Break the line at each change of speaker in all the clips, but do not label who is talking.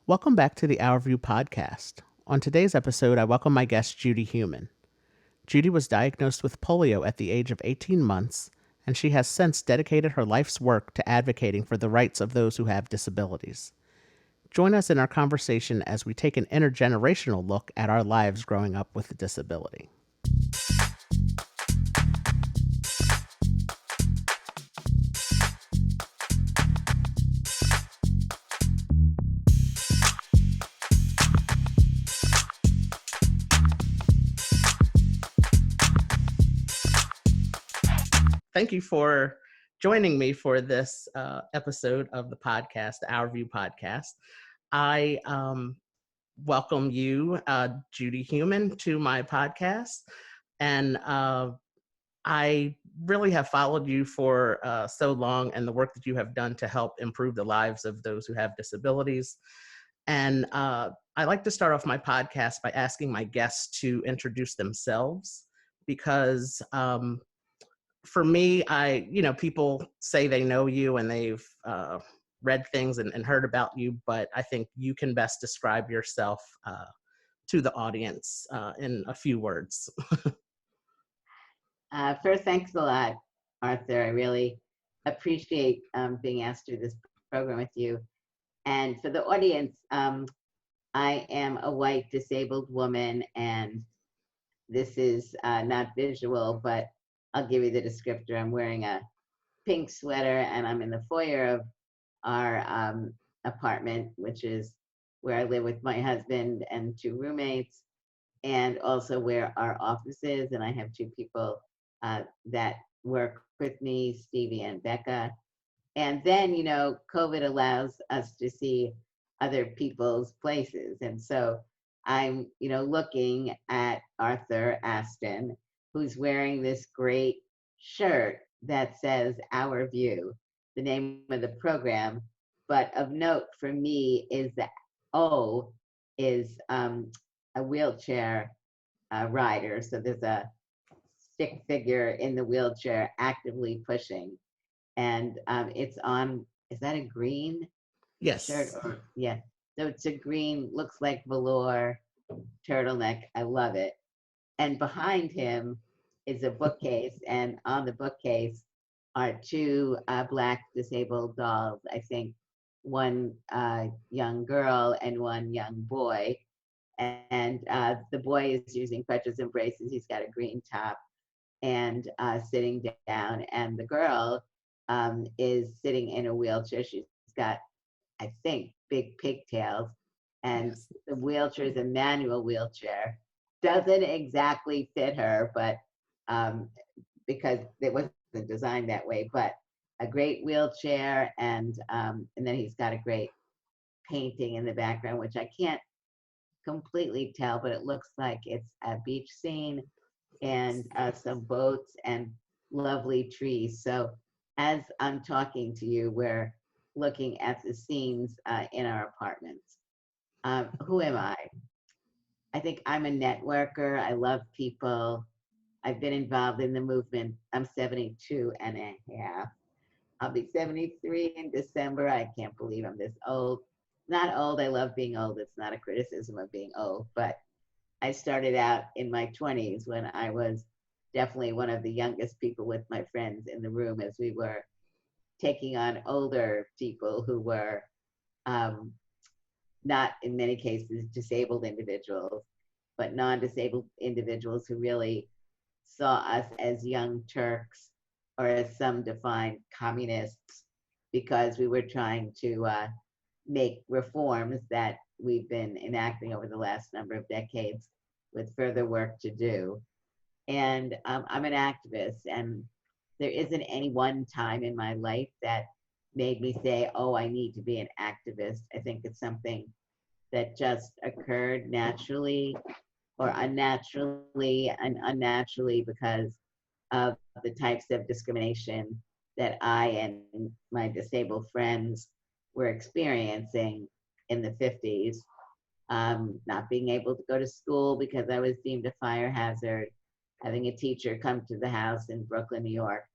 Welcome back to the Our View podcast. On today's episode, I welcome my guest, Judy Heumann. Judy was diagnosed with polio at the age of 18 months, and she has since dedicated her life's work to advocating for the rights of those who have disabilities. Join us in our conversation as we take an intergenerational look at our lives growing up with a disability. Thank you for joining me for this episode of the podcast, the Our View podcast. I welcome you, Judy Heumann, to my podcast. And I really have followed you for so long and the work that you have done to help improve the lives of those who have disabilities. And I like to start off my podcast by asking my guests to introduce themselves because for me, people say they know you and they've read things and heard about you, but I think you can best describe yourself to the audience in a few words.
First, thanks a lot, Arthur. I really appreciate being asked to do this program with you. And for the audience, I am a white disabled woman, and this is not visual, but I'll give you the descriptor. I'm wearing a pink sweater, and I'm in the foyer of our apartment, which is where I live with my husband and two roommates, and also where our office is. And I have two people that work with me, Stevie and Becca. And then, COVID allows us to see other people's places. And so I'm, looking at Arthur Aston, who's wearing this great shirt that says Our View, the name of the program. But of note for me is that O is a wheelchair rider. So there's a stick figure in the wheelchair actively pushing. And it's on, is that a green
Yes.
shirt? Yeah. So it's a green, looks like velour turtleneck. I love it. And behind him is a bookcase. And on the bookcase are two Black disabled dolls. I think one young girl and one young boy. And the boy is using crutches and braces. He's got a green top and sitting down. And the girl is sitting in a wheelchair. She's got, I think, big pigtails. And
Yes.
the wheelchair is a manual wheelchair. Doesn't exactly fit her, but because it wasn't designed that way, but a great wheelchair. And then he's got a great painting in the background, which I can't completely tell, but it looks like it's a beach scene and some boats and lovely trees. So as I'm talking to you, we're looking at the scenes in our apartments. Who am I? I think I'm a networker. I love people. I've been involved in the movement. I'm 72 and a half. I'll be 73 in December. I can't believe I'm this old. Not old. I love being old. It's not a criticism of being old, but I started out in my 20s when I was definitely one of the youngest people with my friends in the room as we were taking on older people who were not, in many cases, disabled individuals, but non-disabled individuals who really saw us as young Turks, or as some define communists, because we were trying to make reforms that we've been enacting over the last number of decades with further work to do. And I'm an activist, and there isn't any one time in my life that made me say, oh, I need to be an activist. I think it's something that just occurred naturally or unnaturally, and unnaturally because of the types of discrimination that I and my disabled friends were experiencing in the 50s. Not being able to go to school because I was deemed a fire hazard, having a teacher come to the house in Brooklyn, New York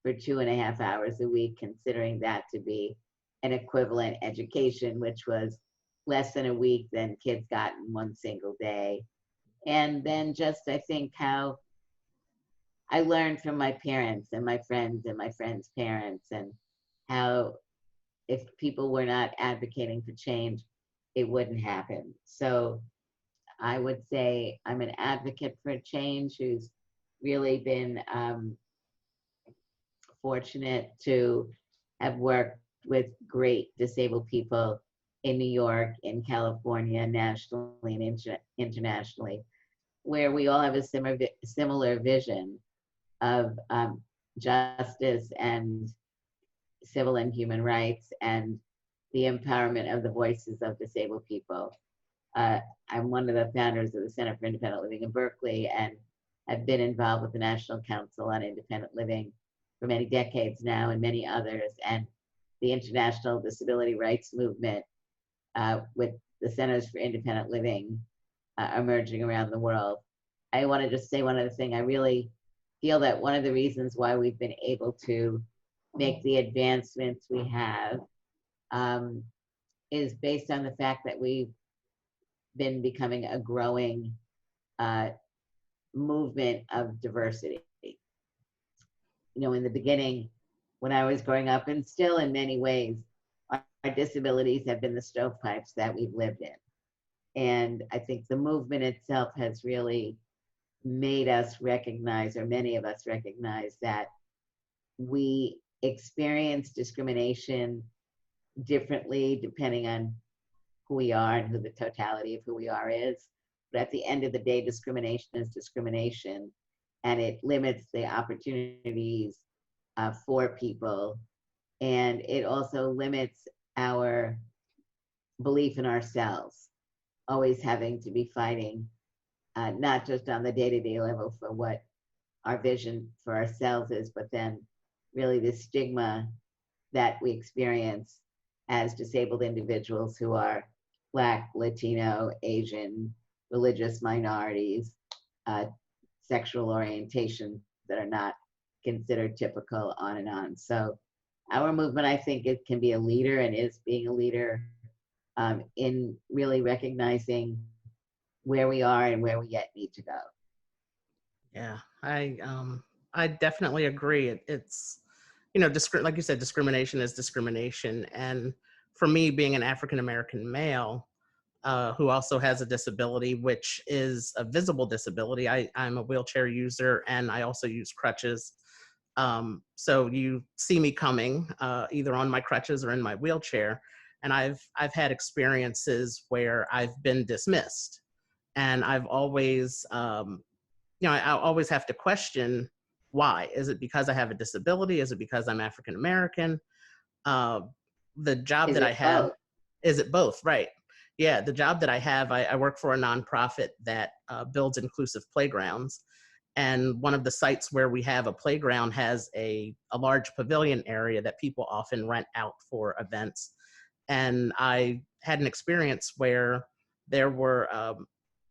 for 2.5 hours a week, considering that to be an equivalent education, which was less than a week than kids got in one single day. And then just, I think, how I learned from my parents and my friends' parents, and how if people were not advocating for change, it wouldn't happen. So I would say I'm an advocate for change who's really been fortunate to have worked with great disabled people in New York, in California, nationally and internationally, where we all have a similar vision of justice and civil and human rights and the empowerment of the voices of disabled people. I'm one of the founders of the Center for Independent Living in Berkeley, and have been involved with the National Council on Independent Living for many decades now, and many others, and the International Disability Rights Movement with the Centers for Independent Living emerging around the world. I want to just say one other thing. I really feel that one of the reasons why we've been able to make the advancements we have is based on the fact that we've been becoming a growing movement of diversity. You know, in the beginning, when I was growing up, and still in many ways, our disabilities have been the stovepipes that we've lived in. And I think the movement itself has really made us recognize, or many of us recognize, that we experience discrimination differently depending on who we are and who the totality of who we are is. But at the end of the day, discrimination is discrimination, and it limits the opportunities for people. And it also limits our belief in ourselves, always having to be fighting, not just on the day-to-day level for what our vision for ourselves is, but then really the stigma that we experience as disabled individuals who are Black, Latino, Asian, religious minorities, sexual orientation that are not considered typical, on and on. So our movement, I think, it can be a leader, and is being a leader in really recognizing where we are and where we yet need to go.
Yeah, I definitely agree. It's, you know, like you said, discrimination is discrimination. And for me, being an African American male who also has a disability, which is a visible disability, I'm a wheelchair user, and I also use crutches. So you see me coming either on my crutches or in my wheelchair, and I've had experiences where I've been dismissed, and I've always you know, I always have to question why. Is it because I have a disability? Is it because I'm African American? Uh, the job
Is
that I
it
have,
both?
is it both? Right. Yeah, the job that I have, I work for a nonprofit that builds inclusive playgrounds. And one of the sites where we have a playground has a large pavilion area that people often rent out for events. And I had an experience where there were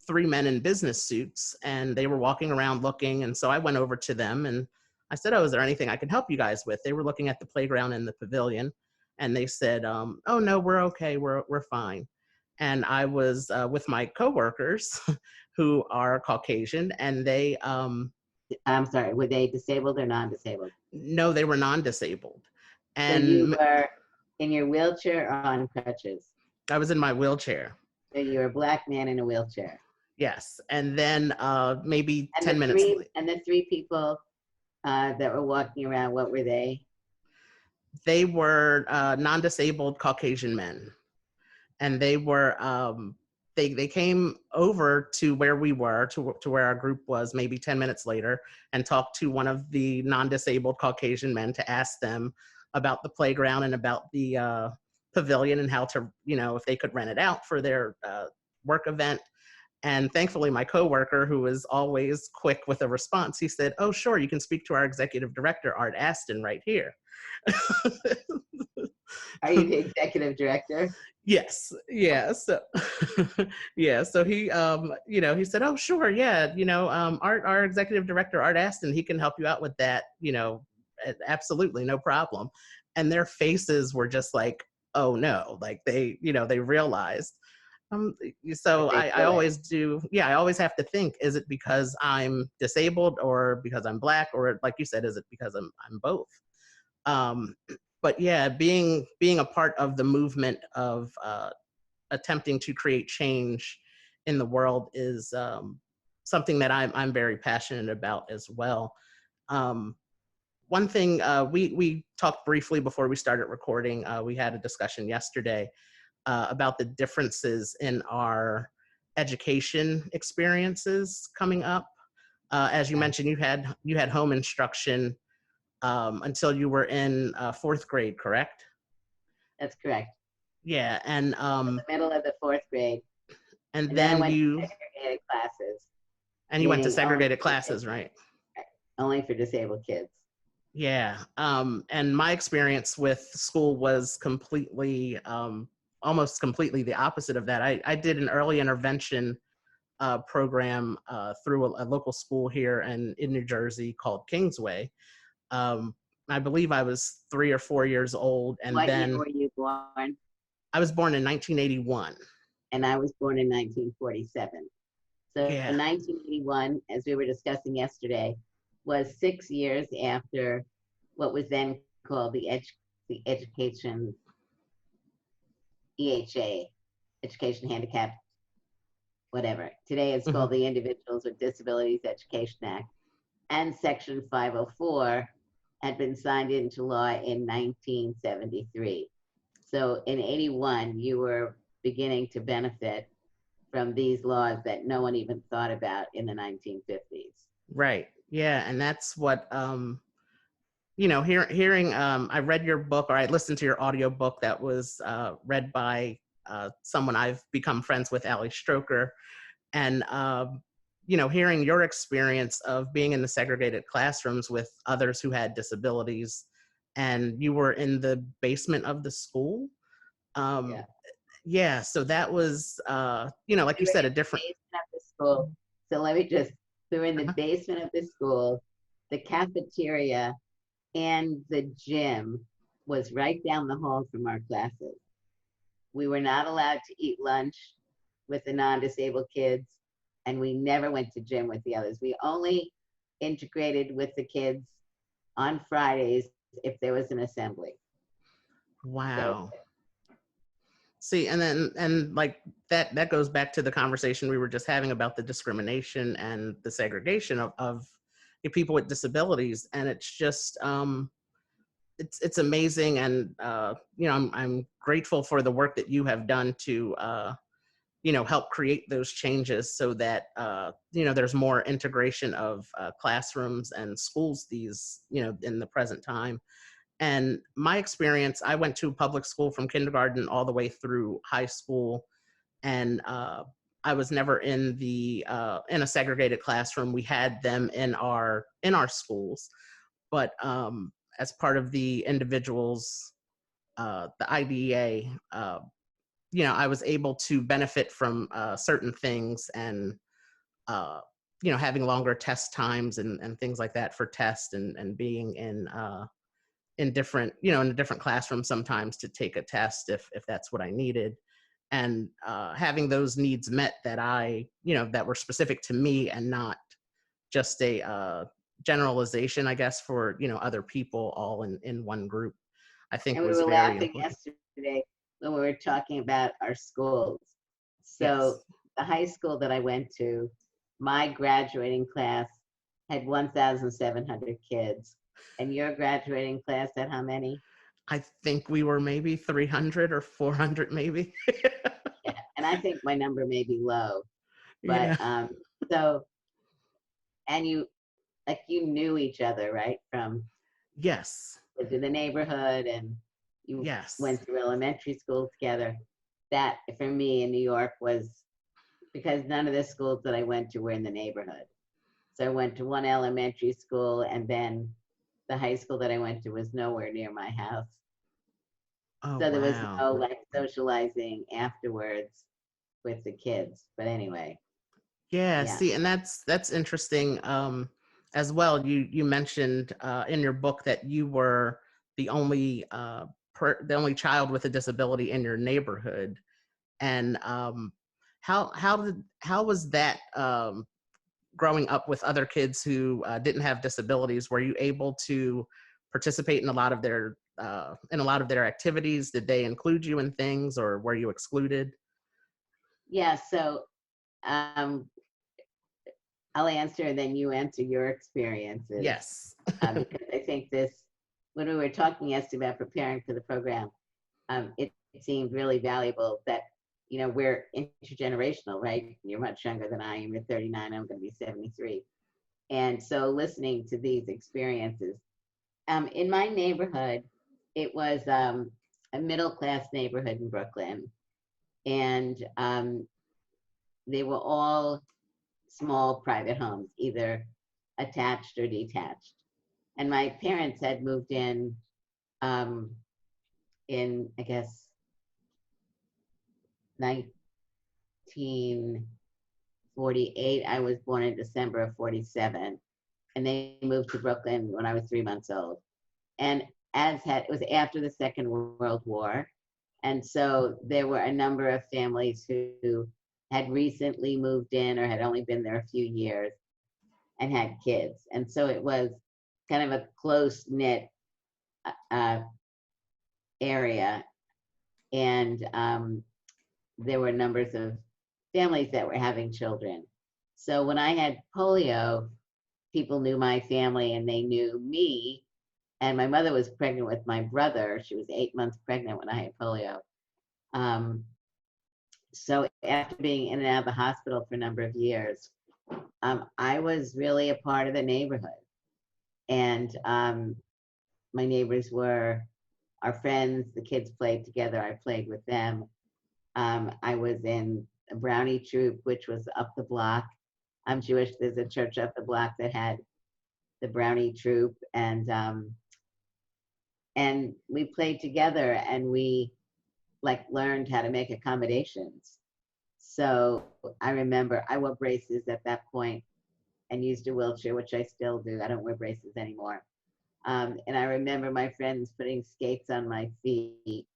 3 men in business suits, and they were walking around looking. And so I went over to them and I said, "Oh, is there anything I can help you guys with?" They were looking at the playground in the pavilion, and they said, "Oh no, we're okay, we're fine." And I was with my coworkers who are Caucasian, and they
I'm sorry, were they disabled or non-disabled?
no, they were non-disabled.
So you
And
were in your wheelchair or on crutches?
I was in my wheelchair.
So you're a Black man in a wheelchair.
Yes. And then maybe
And
10 minutes later,
the three people that were walking around, what were they?
they were non-disabled Caucasian men. And they were, they came over to where we were, to where our group was, maybe 10 minutes later, and talked to one of the non-disabled Caucasian men to ask them about the playground and about the pavilion, and how to, you know, if they could rent it out for their work event. And thankfully, my coworker, who is always quick with a response, he said, "Oh, sure, you can speak to our executive director, Art Aston, right here."
Are you the executive director?
Yes. Yeah. So, yeah. So he, you know, he said, "Oh, sure. Yeah. You know, our executive director, Art Aston, he can help you out with that. You know, absolutely. No problem." And their faces were just like, "Oh no," like they, you know, they realized. Um,
if
so
they
I
feel it.
always do, yeah, I always have to think, is it because I'm disabled or because I'm Black, or like you said, is it because I'm both? Um, but yeah, being a part of the movement of attempting to create change in the world is something that I'm very passionate about as well. Um, One thing we talked briefly before we started recording. We had a discussion yesterday about the differences in our education experiences coming up. As you
Yeah,
mentioned, you had home instruction until you were in fourth grade, correct?
that's correct.
Yeah, and
In the middle of the fourth grade.
and
And then I
then
went to
you
segregated classes,
you went to
meaning only
segregated
for
classes, right?
only for disabled kids.
Yeah. And my experience with school was completely, almost completely the opposite of that. I did an early intervention program through a local school here in New Jersey called Kingsway. Um, I believe I was 3 or 4 years old, and
What year
then
were you born?
I was born in 1981.
And I was born in 1947. So
Yeah.
1981, as we were discussing yesterday, was 6 years after what was then called the education EHA, Education Handicap, whatever. Today it's
Mhm.
called the Individuals with Disabilities Education Act. And Section 504 had been signed into law in 1973. So in 81, you were beginning to benefit from these laws that no one even thought about in the 1950s.
Right. Yeah, and that's what hearing I read your book, or I listened to your audio book that was read by someone I've become friends with, Ali Stroker, and hearing your experience of being in the segregated classrooms with others who had disabilities, and you were in the basement of the school.
Yeah.
um, yeah, so that was like
We
you
were
said, a
in the
different.
basement of the school. So let me just, we were in the
Uh-huh.
basement of the school. The cafeteria and the gym was right down the hall from our classes. We were not allowed to eat lunch with the non-disabled kids, and we never went to gym with the others. We only integrated with the kids on Fridays if there was an assembly. That was
Wow.
it.
See, and like that goes back to the conversation we were just having about the discrimination and the segregation of people with disabilities. And it's just it's amazing. And I'm grateful for the work that you have done to help create those changes so that there's more integration of classrooms and schools these in the present time. And my experience, I went to public school from kindergarten all the way through high school, and I was never in a segregated classroom. We had them in our schools, but as part of the individuals, the IDEA, I was able to benefit from certain things, and uh, having longer test times and things like that for tests, and being in different in a different classroom sometimes to take a test if that's what I needed, and having those needs met that were specific to me, and not just a generalization, I guess, for other people all in one group, I think
And we
was
were
very
laughing
important.
yesterday when we were talking about our schools. So
Yes.
the high school that I went to, my graduating class had 1,700 kids. And your graduating class had how many?
I think we were maybe 300 or 400 maybe.
Yeah. And I think my number may be low, but
Yeah.
so, and you, like you knew each other, right? From
Yes.
lived in the neighborhood and you
Yes.
went through elementary school together. That for me in New York was because none of the schools that I went to were in the neighborhood. So I went to one elementary school, and then the high school that I went to was nowhere near my house.
Oh,
So there was
wow.
no like socializing afterwards with the kids. But anyway,
Yeah,
yeah.
see, and that's interesting as well. You mentioned in your book that you were the only the only child with a disability in your neighborhood. And how was that growing up with other kids who didn't have disabilities? Were you able to participate in a lot of their activities? Did they include you in things, or were you excluded?
Yeah, so um, I'll answer and then you answer your experiences,
Yes.
because I think when we were talking yesterday about preparing for the program, it seemed really valuable that, we're intergenerational, right? You're much younger than I am. You're 39. I'm going to be 73. And so listening to these experiences, in my neighborhood, it was a middle class neighborhood in Brooklyn. And they were all small private homes, either attached or detached. And my parents had moved um, in, I guess, 1948. I was born in December of 47. And they moved to Brooklyn when I was 3 months old. And it was after the Second World War. And so there were a number of families who had recently moved in or had only been there a few years and had kids. And so it was kind of a close knit area. And there were numbers of families that were having children. So when I had polio, people knew my family and they knew me. And my mother was pregnant with my brother. She was 8 months pregnant when I had polio. So after being in and out of the hospital for a number of years, I was really a part of the neighborhood. And my neighbors were our friends. The kids played together. I played with them. I was in a brownie troop, which was up the block. I'm Jewish. There's a church up the block that had the brownie troop, and we played together, and we learned how to make accommodations. So I remember I wore braces at that point and used a wheelchair, which I still do. I don't wear braces anymore. And I remember my friends putting skates on my feet,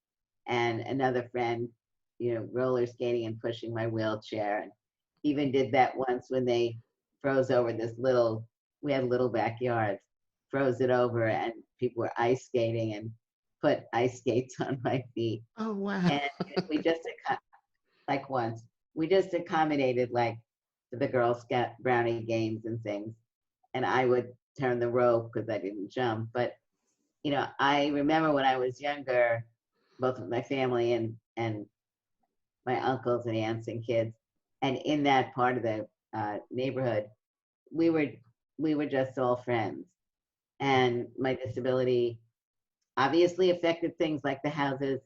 and another friend, roller skating and pushing my wheelchair. And even did that once when they froze over we had little backyards, froze it over, and people were ice skating and put ice skates on my feet.
Oh, wow.
And we just, once, we just accommodated the Girl Scout brownie games and things. And I would turn the rope because I didn't jump. But, I remember when I was younger, both with my family and my uncles and aunts and kids, and in that part of the neighborhood, we were just all friends. And my disability obviously affected things like the houses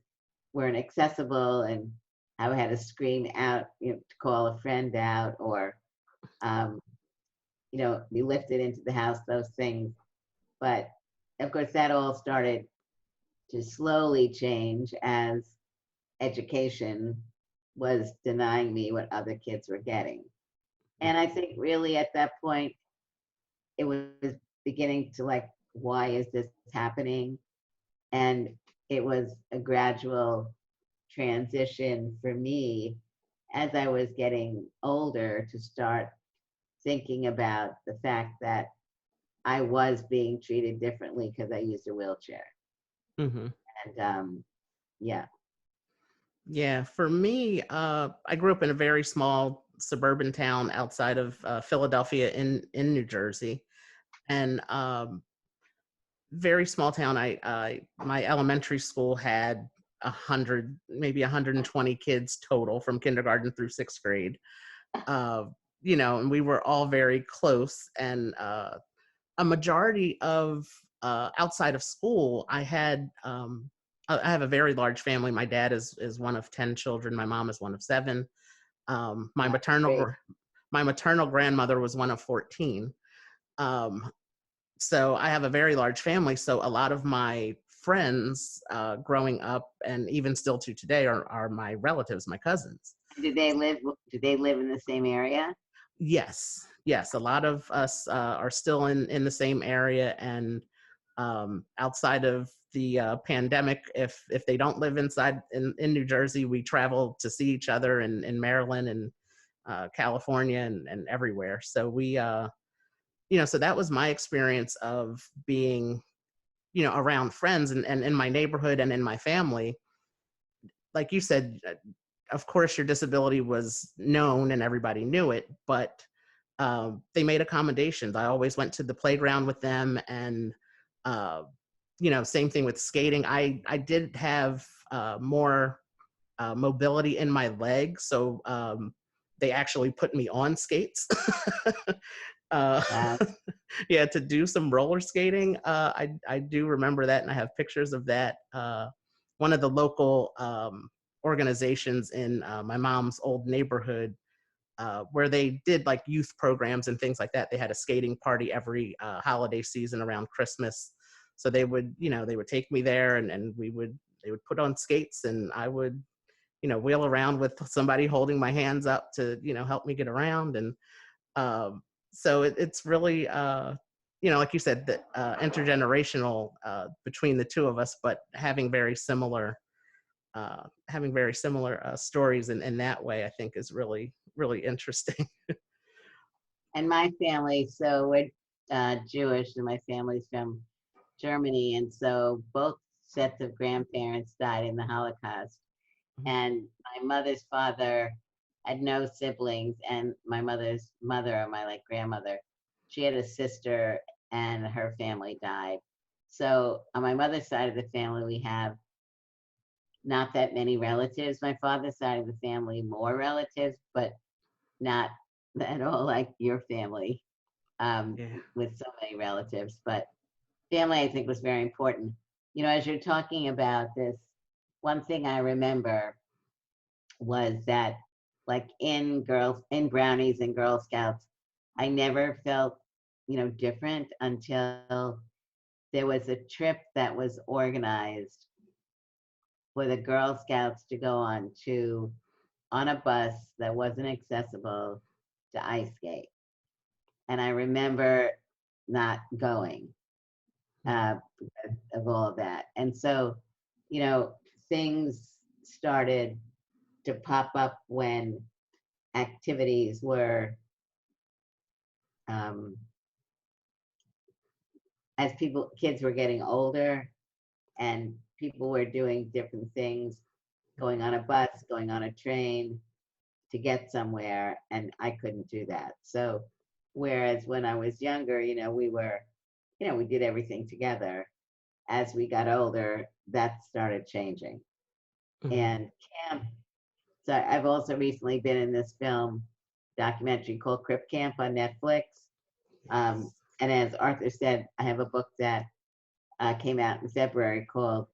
weren't accessible, and I had to scream out, to call a friend out, or be lifted into the house, those things. But of course, that all started to slowly change as education was denying me what other kids were getting. And I think really at that point, it was beginning to why is this happening? And it was a gradual transition for me as I was getting older to start thinking about the fact that I was being treated differently because I used a wheelchair.
Mm-hmm.
And yeah.
Yeah, for me, I grew up in a very small suburban town outside of Philadelphia in New Jersey, and very small town. My elementary school had 100, maybe 120 kids total from kindergarten through sixth grade. And we were all very close, and a majority of outside of school, I have a very large family. My dad is one of 10 children. My mom is one of 7. My maternal grandmother was one of 14. So I have a very large family. So a lot of my friends growing up, and even still to today, are my relatives, my cousins.
Did they live in the same area?
Yes. A lot of us are still in the same area, and Outside of the pandemic, if they don't live inside in New Jersey, we travel to see each other in Maryland and California and everywhere. So we, so that was my experience of being, around friends and in my neighborhood and in my family. Like you said, of course, your disability was known and everybody knew it, but they made accommodations. I always went to the playground with them, and same thing with skating. I did have more mobility in my legs, so they actually put me on skates. uh,
Wow.
yeah, to do some roller skating. I do remember that, and I have pictures of that. One of the local organizations in my mom's old neighborhood, where they did like youth programs and things like that. They had a skating party every holiday season around Christmas. So they would take me there, and they would put on skates, and I would, wheel around with somebody holding my hands up to, help me get around. And so it's really, like you said, the intergenerational between the two of us, but having very similar stories in that way, I think is really, really interesting.
And my family, so we're Jewish, and my family's from Germany, and so both sets of grandparents died in the Holocaust. And my mother's father had no siblings, and my mother's mother, or my like grandmother, she had a sister, and her family died. So on my mother's side of the family, we have not that many relatives. My father's side of the family, more relatives, but not at all like your family,
Yeah.
with so many relatives. But family, I think, was very important. As you're talking about this, one thing I remember was that, like in brownies and Girl Scouts, I never felt, different until there was a trip that was organized for the Girl Scouts to go on a bus that wasn't accessible to ice skate. And I remember not going because of all of that. And so, things started to pop up when activities were, um, as kids were getting older, and people were doing different things, going on a bus, going on a train to get somewhere, and I couldn't do that. So, whereas when I was younger, we did everything together. As we got older, that started changing.
Mhm.
And camp, so I've also recently been in this film documentary called Crip Camp on Netflix. Um, and as Arthur said, I have a book that came out in February called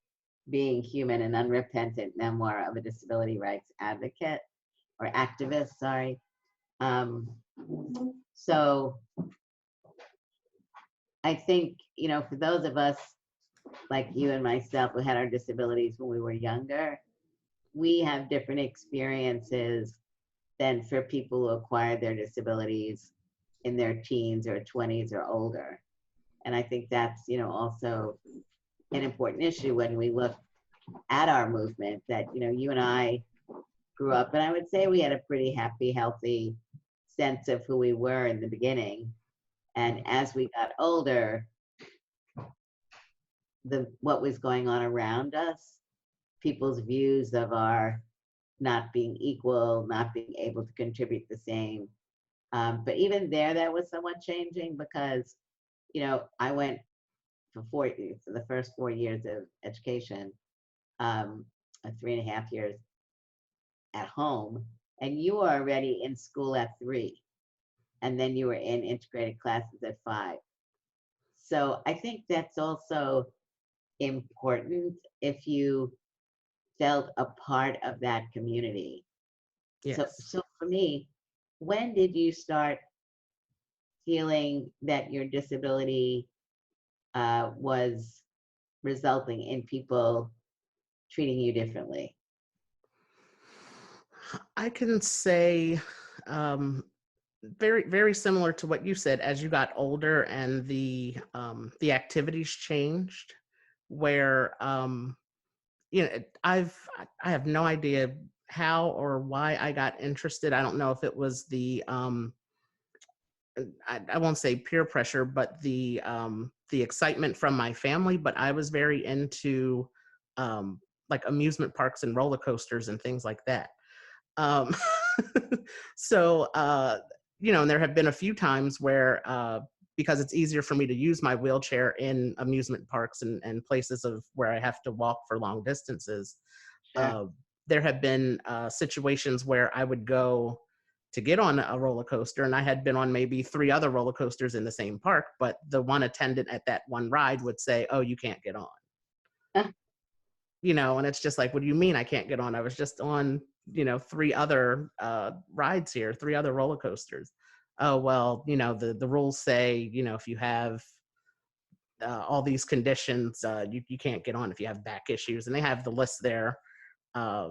Being Human, an Unrepentant Memoir of a Disability Rights Advocate or Activist, sorry. So I think, for those of us like you and myself who had our disabilities when we were younger, we have different experiences than for people who acquired their disabilities in their teens or 20s or older. And I think that's, also an important issue when we look at our movement, that, you and I grew up, and I would say we had a pretty happy, healthy sense of who we were in the beginning. And as we got older, what was going on around us, people's views of our not being equal, not being able to contribute the same. But even there, that was somewhat changing because, I went for the first 4 years of education, 3.5 years at home, and you were already in school at 3, and then you were in integrated classes at 5. So I think that's also important if you felt a part of that community. So,
Yes.
so for me, when did you start feeling that your disability was resulting in people treating you differently?
I can say, um, very, very similar to what you said. As you got older and the activities changed, where I have no idea how or why I got interested. I don't know if it was I won't say peer pressure, but the excitement from my family. But I was very into like amusement parks and roller coasters and things like that. Um, so, and there have been a few times where, because it's easier for me to use my wheelchair in amusement parks and places of where I have to walk for long distances,
Sure.
uh, there have been situations where I would go to get on a roller coaster, and I had been on maybe three other roller coasters in the same park, but the one attendant at that one ride would say, "Oh, you can't get on." And it's just like, what do you mean I can't get on? I was just on, three other rides here, three other roller coasters. Oh, well, the rules say, if you have all these conditions, you can't get on if you have back issues. And they have the list there, uh,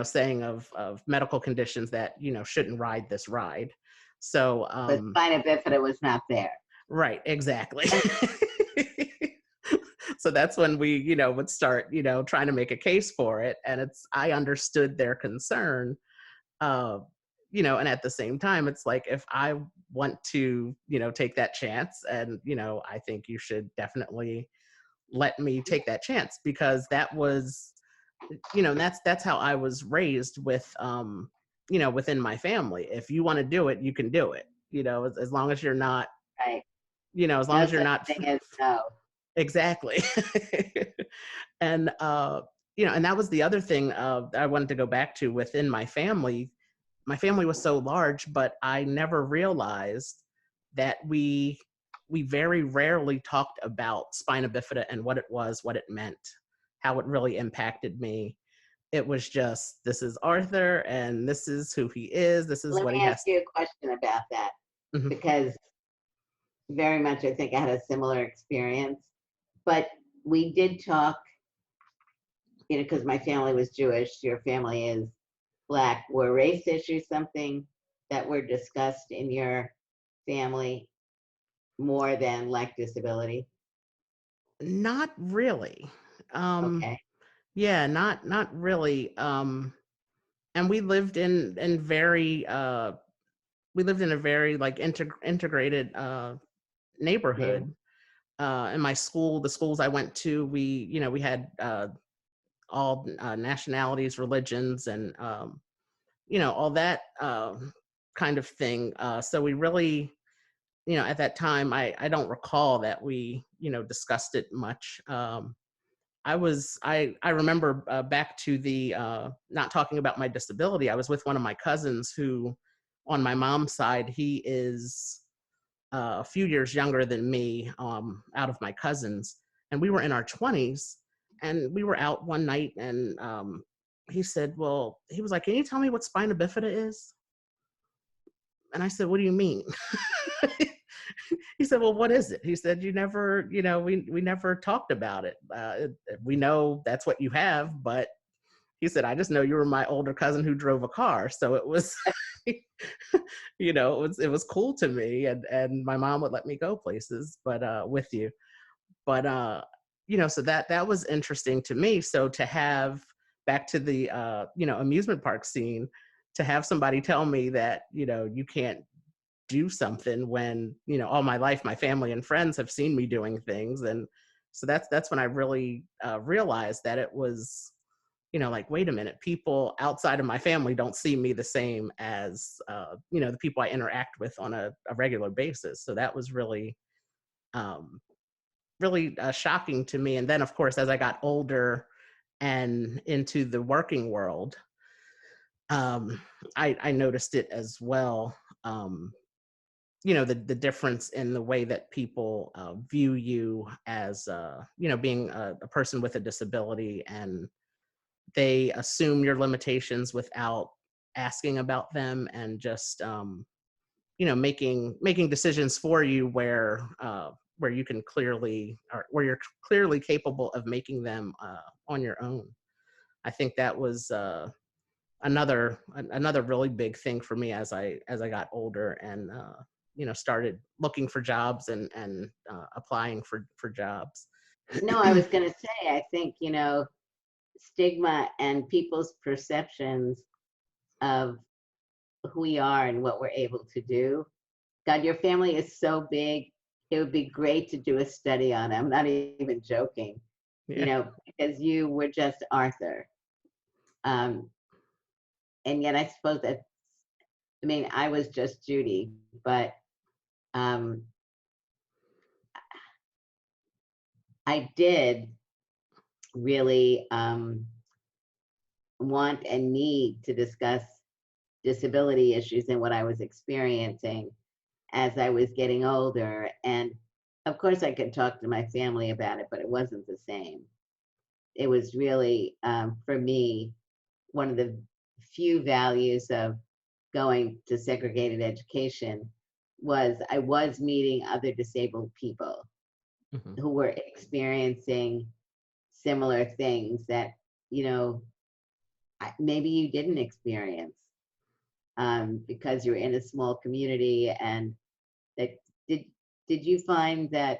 saying of medical conditions that, shouldn't ride this ride. So,
But spina bifida was not there.
right, exactly. So that's when we, would start, trying to make a case for it. And I understood their concern. Uh, and at the same time, it's like, if I want to, take that chance, and, I think you should definitely let me take that chance, because that was, that's how I was raised with, within my family. If you want to do it, you can do it, as long as you're not,
Right.
as long
No
as you're
such
not
thing as no.
exactly. And and that was the other thing I wanted to go back to within my family. My family was so large, but I never realized that we very rarely talked about spina bifida and what it was, what it meant, how it really impacted me. It was just, this is Arthur and this is who he is, this is
Let
what he
me ask
has.
you a question about that,
Mhm.
because very much I think I had a similar experience. But we did talk, because my family was Jewish, your family is Black. Were race issues something that were discussed in your family more than like disability?
Not really. um
Okay.
yeah, not really. And we lived in a very like integrated
Neighbor.
neighborhood. In my school, the schools I went to, we had all nationalities, religions, and all that kind of thing. So we really, at that time, I don't recall that we discussed it much. I remember back to the not talking about my disability. I was with one of my cousins who, on my mom's side, he is a few years younger than me, out of my cousins, and we were in our 20s, and we were out one night, and he said, well, he was like, can you tell me what spina bifida is? And I said, what do you mean? He said, well, what is it? He said, you never, we never talked about it. We know that's what you have, but he said, I just know you were my older cousin who drove a car. So it was, it was cool to me. And my mom would let me go places, but with you. But so that was interesting to me. So to have, back to the amusement park scene, to have somebody tell me that, you can't do something when, all my life my family and friends have seen me doing things. And so that's when I really realized that it was, like, wait a minute, people outside of my family don't see me the same as the people I interact with on a regular basis. So that was really um really shocking to me. And then, of course, as I got older and into the working world, um I noticed it as well. The difference in the way that people view you as being a person with a disability, and they assume your limitations without asking about them, and just making decisions for you where you can clearly, or where you're clearly capable of making them on your own. I think that was another really big thing for me as I got older and started looking for jobs and applying for jobs.
No, I was going to say, I think, stigma and people's perceptions of who we are and what we're able to do. God, your family is so big. It would be great to do a study on it. I'm not even joking,
Yeah.
because you were just Arthur. Um, and yet I suppose that, I mean, I was just Judy, but um, I did really want and need to discuss disability issues and what I was experiencing as I was getting older. And of course, I could talk to my family about it, but it wasn't the same. It was really, for me, one of the few values of going to segregated education was I was meeting other disabled people
Mhm.
who were experiencing similar things that, you know, maybe you didn't experience, because you're in a small community. And that did did you find that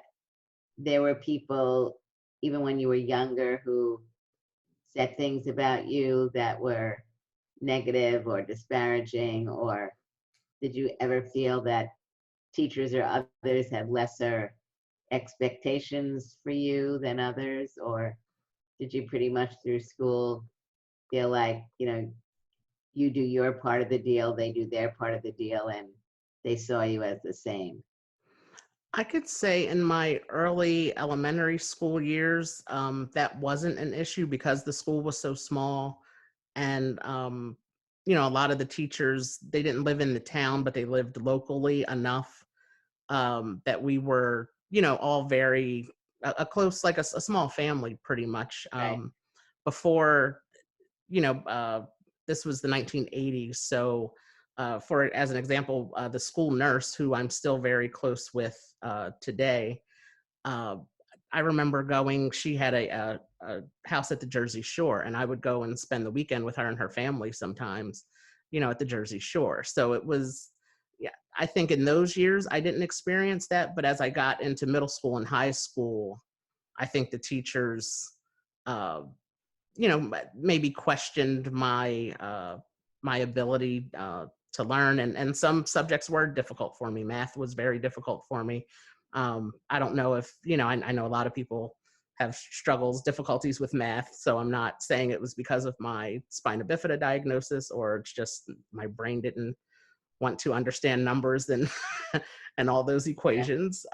there were people, even when you were younger, who said things about you that were negative or disparaging, or did you ever feel that teachers or others had lesser expectations for you than others? Or did you pretty much through school feel like, you do your part of the deal, they do their part of the deal, and they saw you as the same?
I could say in my early elementary school years, that wasn't an issue because the school was so small. And a lot of the teachers, they didn't live in the town, but they lived locally enough that we were, all very a close, like a small family, pretty much.
Right.
Before, you know, this was the 1980s, so for as an example, the school nurse who I'm still very close with today. Uh, I remember going. She had a house at the Jersey Shore, and I would go and spend the weekend with her and her family sometimes, at the Jersey Shore. So it was, yeah. I think in those years I didn't experience that, but as I got into middle school and high school, I think the teachers, uh, maybe questioned my ability to learn, and some subjects were difficult for me. Math was very difficult for me. I don't know if I know a lot of people have struggles, difficulties with math, so I'm not saying it was because of my spina bifida diagnosis or it's just my brain didn't want to understand numbers and and all those
Yeah.
equations.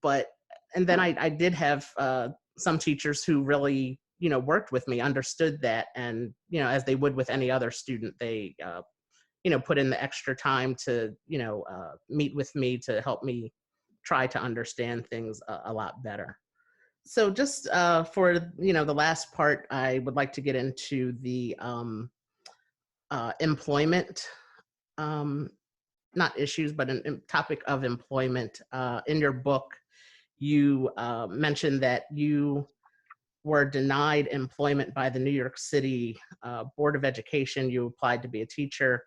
But and then I did have some teachers who really worked with me, understood that, and as they would with any other student, they put in the extra time to meet with me to help me try to understand things a lot better. So just for the last part, I would like to get into the employment, um, not issues, but an topic of employment. In your book, you mentioned that you were denied employment by the New York City Board of Education. You applied to be a teacher,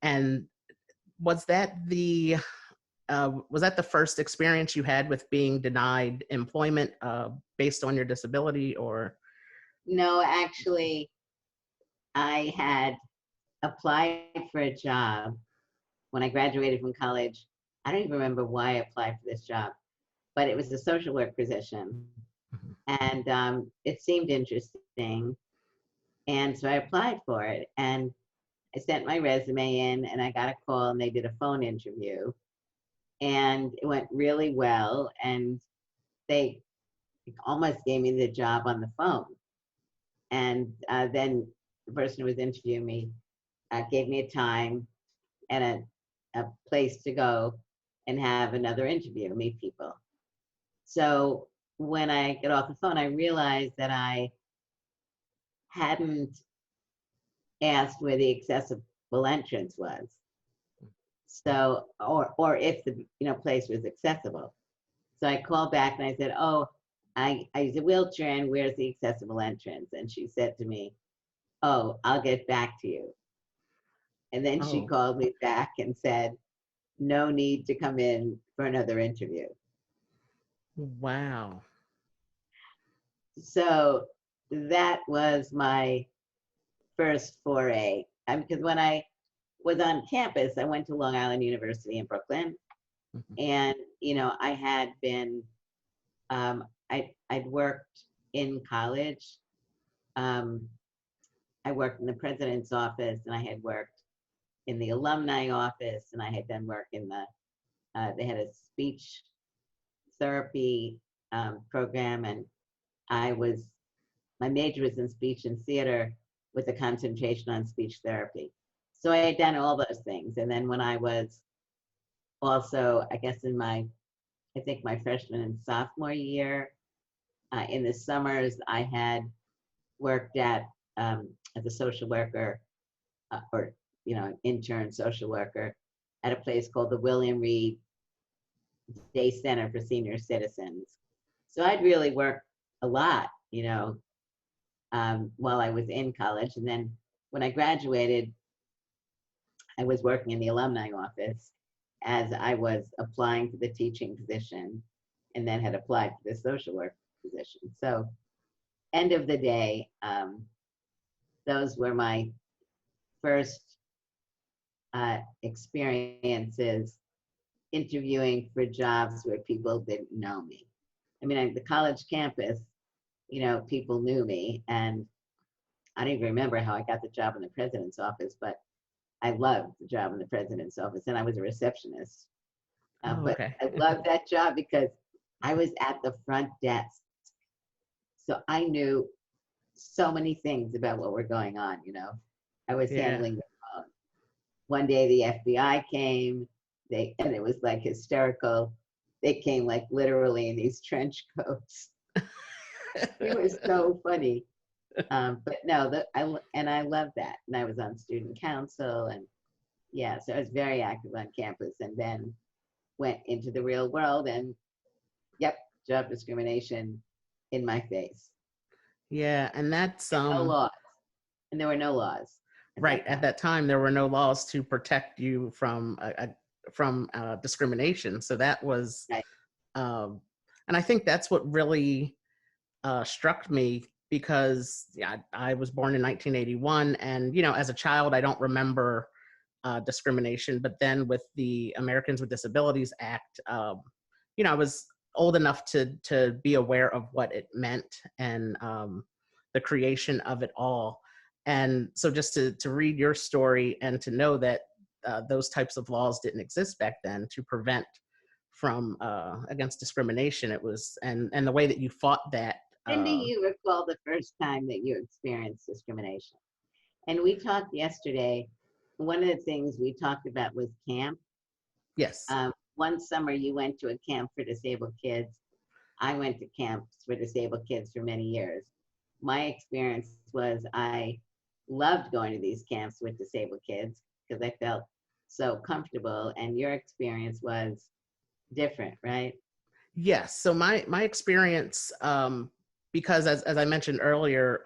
and was that the first experience you had with being denied employment based on your disability, or?
No, actually, I had applied for a job when I graduated from college. I don't even remember why I applied for this job, but it was a social work position.
Mhm.
And it seemed interesting. And so I applied for it. And I sent my resume in, and I got a call, and they did a phone interview. And it went really well. And they almost gave me the job on the phone. And then the person who was interviewing me gave me a time and a place to go and have another interview, meet people. So when I get off the phone, I realized that I hadn't asked where the accessible entrance was. So, or if the place was accessible. So I called back and I said, "Oh, I use a wheelchair, and where's the accessible entrance?" And she said to me, "Oh, I'll get back to you." And then she
Oh,
called me back and said, "No need to come in for another interview."
wow.
So that was my first foray. Because when I was on campus, I went to Long Island University in Brooklyn,
Mhm.
and I had been, I'd worked in college. Um, I worked in the president's office, and I had worked in the alumni office, and I had done work in they had a speech therapy program, and I was, my major was in speech and theater with a concentration on speech therapy. So I had done all those things. And then when I was also, I guess I think my freshman and sophomore year, in the summers, I had worked as a social worker, or, an intern social worker at a place called the William Reed Day Center for Senior Citizens. So I'd really worked a lot, while I was in college. And then when I graduated, I was working in the alumni office as I was applying for the teaching position, and then had applied for the social work position. So, end of the day, those were my first experiences interviewing for jobs where people didn't know me. I mean, the college campus, people knew me, and I don't even remember how I got the job in the president's office, but I loved the job in the president's office, and I was a receptionist.
Oh,
But
okay.
I loved that job because I was at the front desk. So I knew so many things about what were going on, I was
Yeah.
handling the phone. One day the FBI came, and it was like hysterical. They came like literally in these trench coats. It was so funny. But no, I love that. And I was on student council, and yeah, so I was very active on campus, and then went into the real world, and yep, job discrimination in my face.
Yeah, and that's
No laws, and there were no laws at
right.
that
At
time.
that time, there were no laws to protect you from discrimination. So that was,
Right.
um, and I think that's what really struck me because yeah, I was born in 1981, and as a child, I don't remember discrimination. But then with the Americans with Disabilities Act, I was old enough to be aware of what it meant and the creation of it all. And so just to read your story and to know that those types of laws didn't exist back then to prevent from against discrimination, it was and the way that you fought that.
When do you recall the first time that you experienced discrimination? And we talked yesterday. One of the things we talked about was camp.
Yes.
One summer you went to a camp for disabled kids. I went to camps for disabled kids for many years. My experience was I loved going to these camps with disabled kids because I felt so comfortable. And your experience was different, right?
Yes. So my experience, because as I mentioned earlier,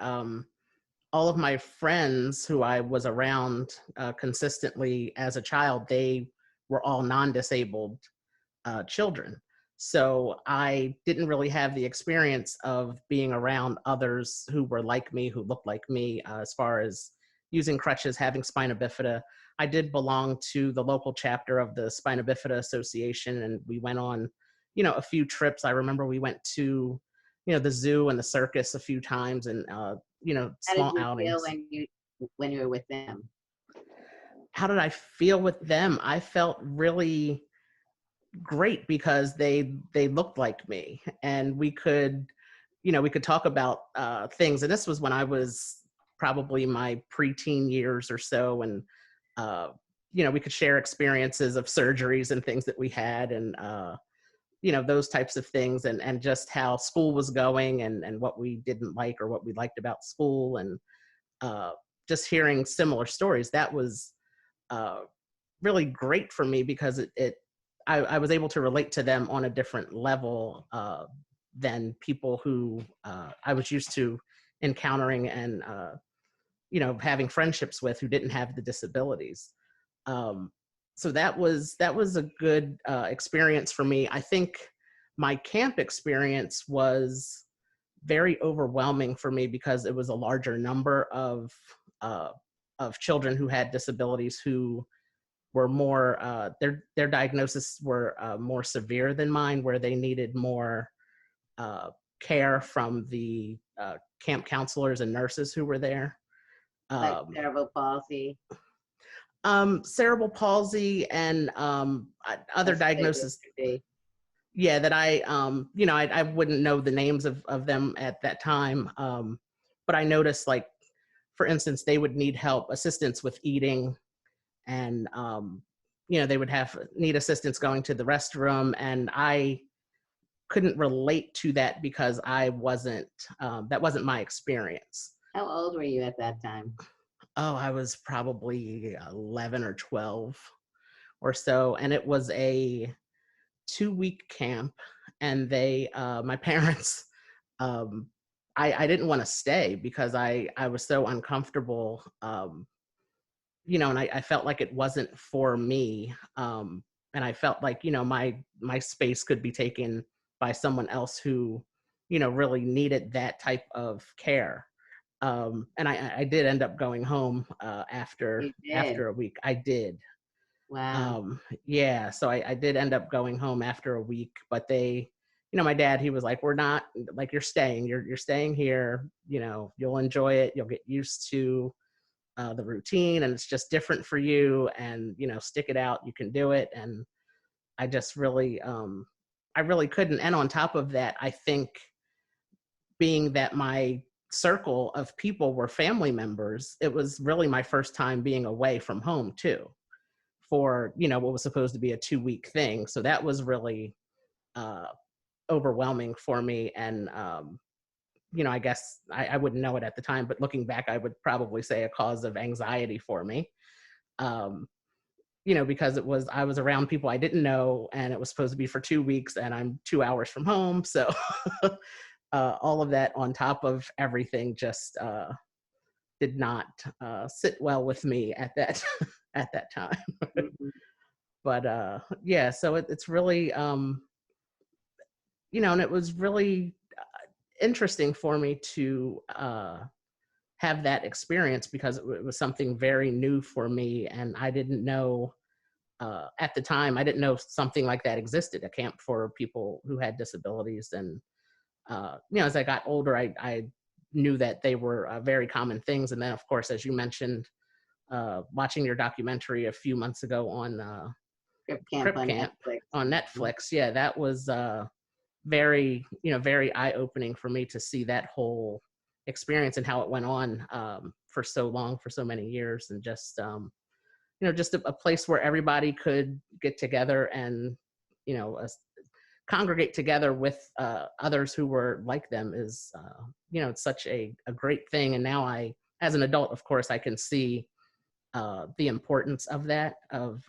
all of my friends who I was around consistently as a child, they were all non-disabled children. So I didn't really have the experience of being around others who were like me, who looked like me, as far as using crutches, having spina bifida. I did belong to the local chapter of the Spina Bifida Association, and we went on, a few trips. I remember we went to, the zoo and the circus a few times, and
How did
small
you feel
outings.
when you were with them?
How did I feel with them? I felt really great because they looked like me, and we could talk about things. And this was when I was probably my preteen years or so, and uh, we could share experiences of surgeries and things that we had, and those types of things, and just how school was going, and what we didn't like or what we liked about school, and uh, just hearing similar stories. That was uh, really great for me because I was able to relate to them on a different level than people who I was used to encountering and having friendships with who didn't have the disabilities. Um, so that was a good experience for me. I think my camp experience was very overwhelming for me because it was a larger number uh, of children who had disabilities who were more their diagnosis were more severe than mine, where they needed more uh, care from the camp counselors and nurses who were there.
Like
Um,
cerebral palsy.
Cerebral palsy and other
That's what they used
diagnoses.
to be.
Yeah, that I wouldn't know the names of them at that time. But I noticed, like, for instance, they would need assistance with eating, and they would need assistance going to the restroom, and I couldn't relate to that because that wasn't my experience.
How old were you at that time?
Oh, I was probably 11 or 12 or so, and it was a 2-week camp, and my parents, um, I didn't want to stay because I was so uncomfortable, and I felt like it wasn't for me, and I felt like my space could be taken by someone else who really needed that type of care. And I did end up going home
You did.
after a week. I did.
Wow.
Yeah, so I did end up going home after a week, but my dad, he was like, "We're not, like, you're staying here, you'll enjoy it, you'll get used to the routine, and it's just different for you, and stick it out, you can do it." And I just really, I really couldn't. And on top of that, I think, being that my circle of people were family members, it was really my first time being away from home too, for what was supposed to be a 2-week thing. So that was really uh, overwhelming for me. And I guess I wouldn't know it at the time, but looking back, I would probably say a cause of anxiety for me. Um, because I was around people I didn't know, and it was supposed to be for 2 weeks, and I'm 2 hours from home. So all of that on top of everything just did not sit well with me at that at that time.
Mhm.
But yeah, so it's really and it was really interesting for me to have that experience, because it was something very new for me, and I didn't know at the time, I didn't know something like that existed, a camp for people who had disabilities. And as I got older, I knew that they were very common things. And then, of course, as you mentioned, watching your documentary a few months ago on
Crip Camp
Crip
on
Camp
Netflix.
on Netflix, yeah, that was very eye-opening for me to see that whole experience and how it went on for so long, for so many years. And just just a place where everybody could get together and congregate together with others who were like them is it's such a great thing. And now, as an adult, of course, I can see the importance of that, of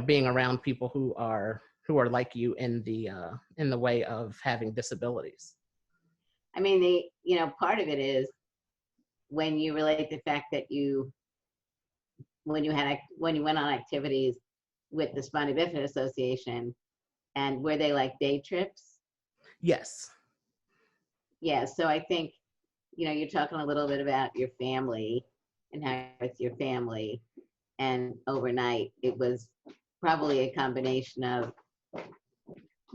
being around people who are like you in the way of having disabilities.
I mean, part of it is when you relate the fact that when you went on activities with the Spina Bifida Association, and were they like day trips?
Yes.
Yeah. So I think, you're talking a little bit about your family and how with your family, and overnight it was probably a combination of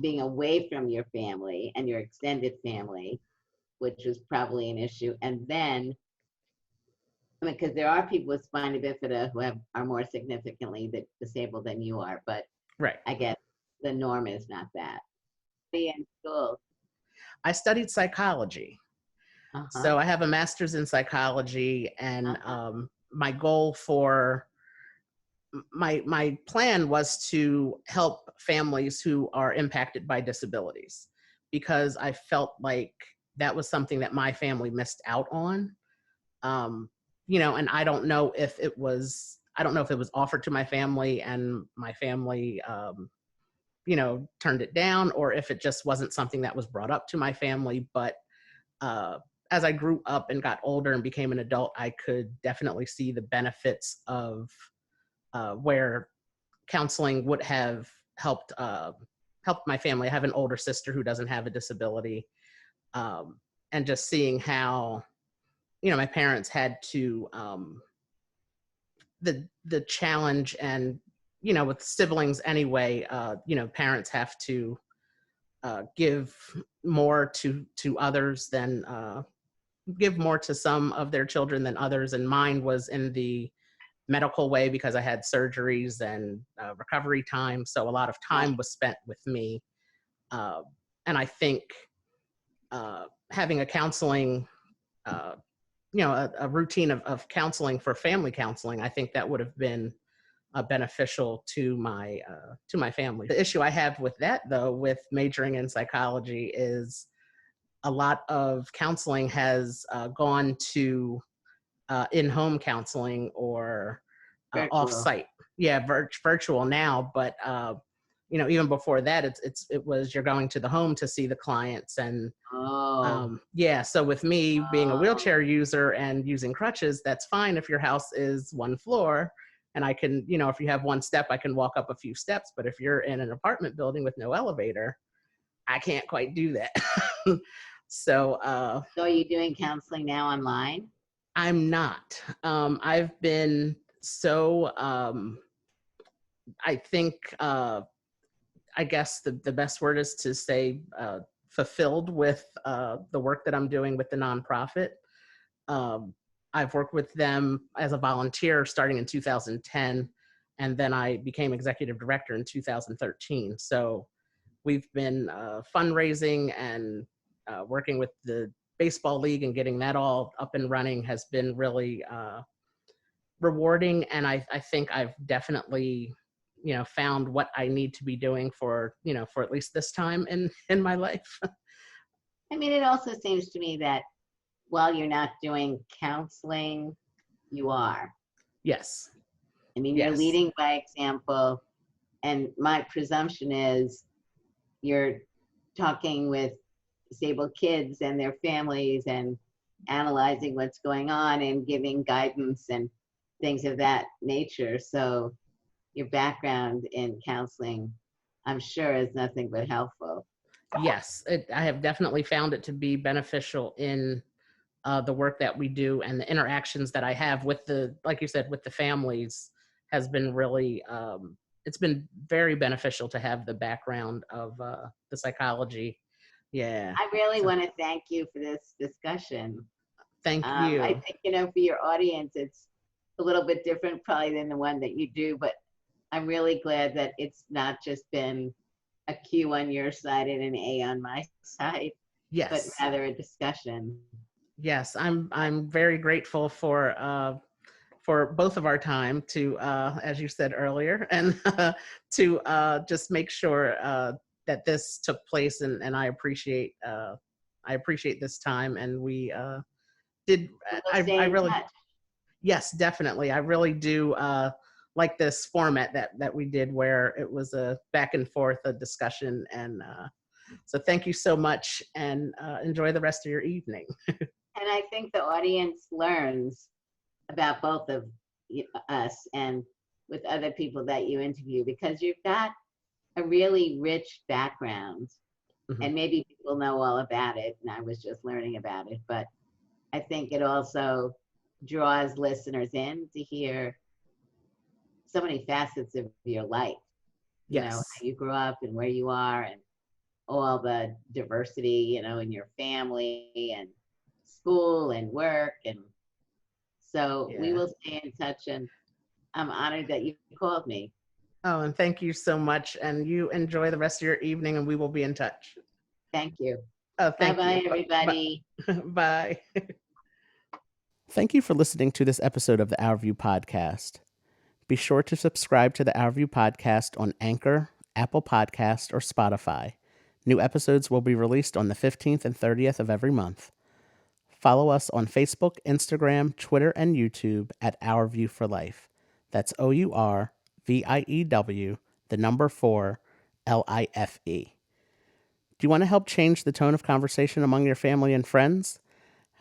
being away from your family and your extended family, which was probably an issue. And then, I mean, because there are people with spina bifida who are more significantly disabled than you are, but
Right.
I guess the norm is not that. Be in school.
I studied psychology.
Uh-huh.
So I have a master's in psychology, and
Uh-huh.
my goal for my plan was to help families who are impacted by disabilities, because I felt like that was something that my family missed out on. Um, and I don't know if it was offered to my family and my family, turned it down, or if it just wasn't something that was brought up to my family. But as I grew up and got older and became an adult, I could definitely see the benefits of where counseling would have helped my family. I have an older sister who doesn't have a disability, and just seeing how my parents had to the challenge, and with siblings anyway, parents have to give more to others than give more to some of their children than others, and mine was in the medical way because I had surgeries and recovery time, so a lot of time was spent with me. uh, and I think having a counseling uh, a routine of counseling for family counseling, I think that would have been beneficial to my family. The issue I have with that, though, with majoring in psychology, is a lot of counseling has gone to in-home counseling or
Virtual.
off-site. Yeah, virtual now, but even before that, it was you're going to the home to see the clients, and
Oh,
yeah. So with me being a
oh,
wheelchair user and using crutches, that's fine if your house is one floor, and I can, if you have one step, I can walk up a few steps. But if you're in an apartment building with no elevator, I can't quite do that. So
so are you doing counseling now online?
I'm not. I've been so I think I guess the best word is to say fulfilled with the work that I'm doing with the nonprofit. Um, I've worked with them as a volunteer starting in 2010, and then I became executive director in 2013. So we've been fundraising and working with the baseball league, and getting that all up and running has been really rewarding. And I think I've definitely found what I need to be doing for for at least this time in my life.
I mean, it also seems to me that while you're not doing counseling, you are.
Yes.
I mean, you're
Yes.
leading by example. And my presumption is you're talking with disabled kids and their families and analyzing what's going on and giving guidance and things of that nature. So your background in counseling, I'm sure, is nothing but helpful.
Yes, I have definitely found it to be beneficial in the work that we do, and the interactions that I have with like you said, with the families has been really, it's been very beneficial to have the background of the psychology. Yeah.
I really
So
want to thank you for this discussion.
thank
I
you.
think, for your audience, it's a little bit different probably than the one that you do, but I'm really glad that it's not just been a Q on your side and an A on my side, but
Yes.
rather a discussion.
Yes. I'm very grateful for both of our time to, as you said earlier, and to just make sure that this took place, and I appreciate this time, and we did.
We'll stay
I
in
really,
touch.
yes, definitely, I really do like this format that we did, where it was a back and forth, a discussion, and so thank you so much, and enjoy the rest of your evening.
And I think the audience learns about both of us and with other people that you interview because you've got a really rich background.
Mhm.
And maybe people know all about it, and I was just learning about it. But I think it also draws listeners in to hear so many facets of your life, how
Yes.
you grew up and where you are and all the diversity, in your family and school and work. And so we
Yeah.
will stay in touch. And I'm honored that you called me.
Oh, and thank you so much. And you enjoy the rest of your evening, and we will be in touch.
Thank you.
Oh,
Bye
thank you.
bye, everybody.
Bye. Thank you for listening to this episode of the Our View podcast. Be sure to subscribe to the Our View podcast on Anchor, Apple Podcast, or Spotify. New episodes will be released on the 15th and 30th of every month. Follow us on Facebook, Instagram, Twitter, and YouTube at Our View for Life. That's OurView, the number 4, LIFE. Do you want to help change the tone of conversation among your family and friends?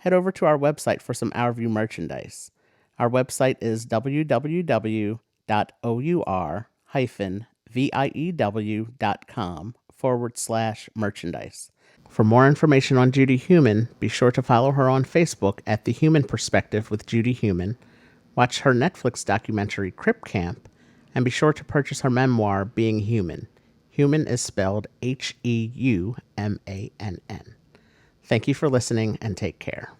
head over to our website for some Our View merchandise. Our website is www.our-view.com/merchandise. For more information on Judy Heumann, be sure to follow her on Facebook at The Human Perspective with Judy Heumann, watch her Netflix documentary Crip Camp, and be sure to purchase her memoir Being Human. Human is spelled Heumann. Thank you for listening and take care.